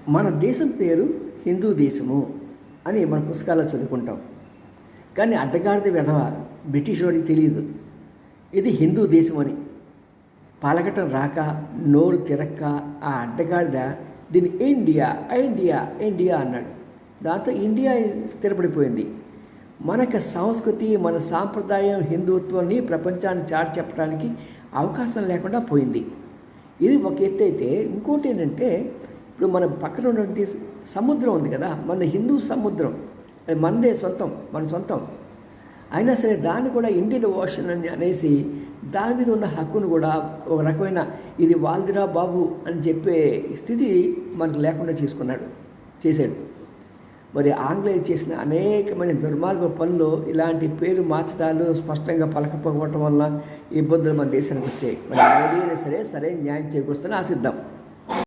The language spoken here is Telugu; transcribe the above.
మన దేశం పేరు హిందూ దేశము అని మన పుస్తకాల్లో చదువుకుంటాం. కానీ అడ్డగాడిద వెధవ బ్రిటిష్ వాడికి తెలియదు ఇది హిందూ దేశం అని. పలకటం రాక నోరు తిరక్క ఆ అడ్డగాడిద దీన్ని ఇండియా ఇండియా ఇండియా అన్నాడు. దాంతో ఇండియా స్థిరపడిపోయింది. మనకు సంస్కృతి, మన సాంప్రదాయం, హిందుత్వాన్ని ప్రపంచాన్ని చాటి చెప్పడానికి అవకాశం లేకుండా పోయింది. ఇది ఒక ఎత్తు అయితే, ఇంకోటి ఏంటంటే ఇప్పుడు మన పక్కన ఉన్నటువంటి సముద్రం ఉంది కదా, మన హిందూ సముద్రం, అది మనదే సొంతం, మన సొంతం. అయినా సరే దాన్ని కూడా ఇండియన్ ఓషన్ అని అనేసి దాని మీద ఉన్న హక్కును కూడా ఒక రకమైన ఇది వాల్దిరా బాబు అని చెప్పే స్థితి మనకు లేకుండా చేశాడు. మరి ఆంగ్లేయులు చేసిన అనేకమైన దుర్మార్గ పనులు, ఇలాంటి పేరు మార్చడాలు, స్పష్టంగా పలకపోవటం వల్ల ఇబ్బందులు మన దేశానికి వచ్చాయి. మరి మోడీ అయినా సరే న్యాయం చేకూరుస్తానని ఆశిద్దాం.